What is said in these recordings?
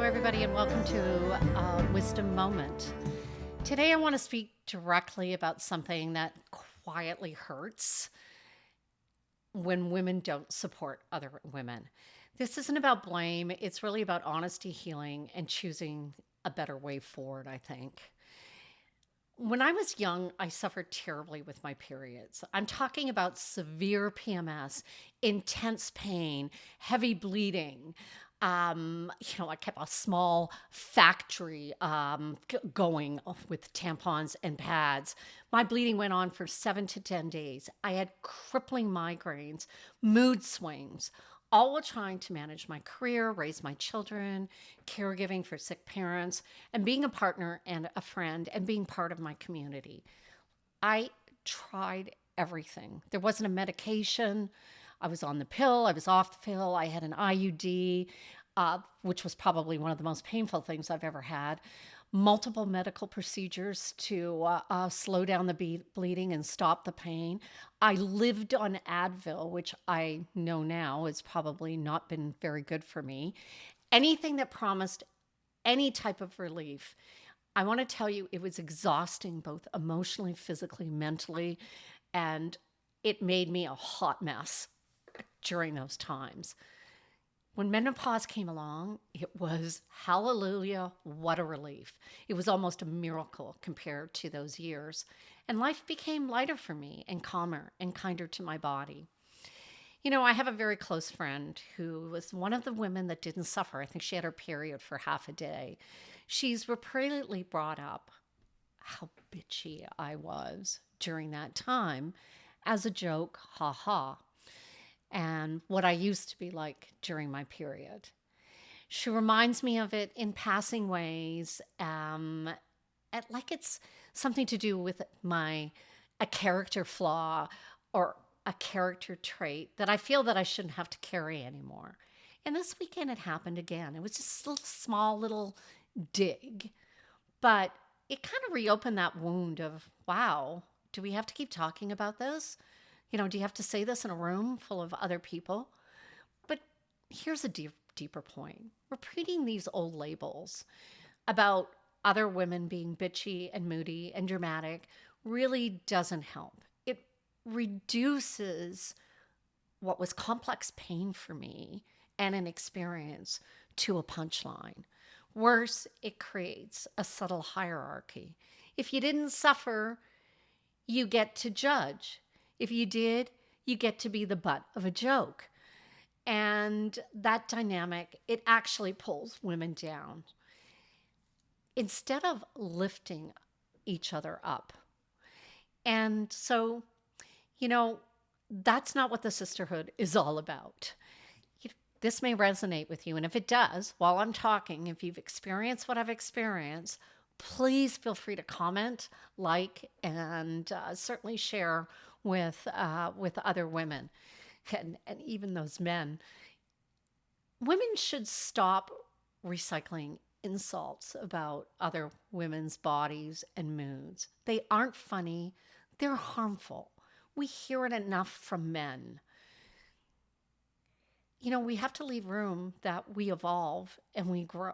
everybody, and welcome to Wisdom Moment. Today, I want to speak directly about something that quietly hurts when women don't support other women. This isn't about blame, it's really about honesty, healing, and choosing a better way forward, I think. When I was young, I suffered terribly with my periods. I'm talking about severe PMS, intense pain, heavy bleeding. I kept a small factory going with tampons and pads. My bleeding went on for 7 to 10 days. I had crippling migraines, mood swings, all while trying to manage my career, raise my children, caregiving for sick parents, and being a partner and a friend and being part of my community. I tried everything. There wasn't a medication. I was on the pill. I was off the pill. I had an IUD, which was probably one of the most painful things I've ever had. Multiple medical procedures to slow down the bleeding and stop the pain. I lived on Advil, which I know now has probably not been very good for me. Anything that promised any type of relief. I want to tell you, it was exhausting, both emotionally, physically, mentally, and it made me a hot mess during those times. When menopause came along, it was hallelujah, what a relief. It was almost a miracle compared to those years. And life became lighter for me and calmer and kinder to my body. You know, I have a very close friend who was one of the women that didn't suffer. I think she had her period for half a day. She's repeatedly brought up how bitchy I was during that time as a joke, ha ha, and what I used to be like during my period. She reminds me of it in passing ways, like it's something to do with a character flaw or a character trait that I feel that I shouldn't have to carry anymore. And this weekend it happened again. It was just a small little dig, but it kind of reopened that wound of, wow, do we have to keep talking about this? You know, do you have to say this in a room full of other people? But here's a deeper point. Repeating these old labels about other women being bitchy and moody and dramatic really doesn't help. It reduces what was complex pain for me and an experience to a punchline. Worse, it creates a subtle hierarchy. If you didn't suffer, you get to judge. If you did, you get to be the butt of a joke. And that dynamic, it actually pulls women down. Instead of lifting each other up. And so, that's not what the sisterhood is all about. This may resonate with you. And if it does, while I'm talking, if you've experienced what I've experienced, please feel free to comment, like, and certainly share with other women and even those men. Women should stop recycling insults about other women's bodies and moods. They aren't funny. They're harmful. We hear it enough from men. We have to leave room that we evolve and we grow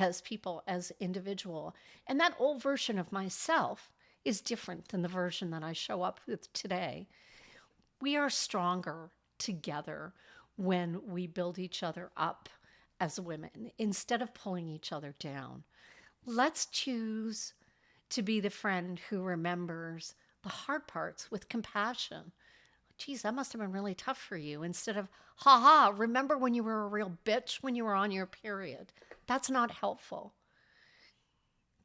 as people, as individual. And that old version of myself is different than the version that I show up with today. We are stronger together when we build each other up as women instead of pulling each other down. Let's choose to be the friend who remembers the hard parts with compassion. Geez, that must have been really tough for you. Instead of, remember when you were a real bitch when you were on your period. That's not helpful.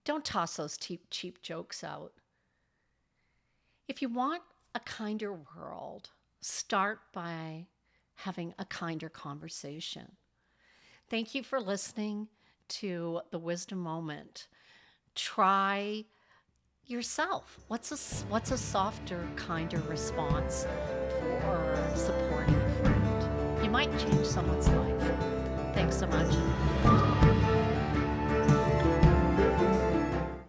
Don't toss those cheap jokes out. If you want a kinder world, start by having a kinder conversation. Thank you for listening to the Wisdom Moment. Try yourself. What's a softer, kinder response for supporting a friend? You might change someone's life. Thanks so much.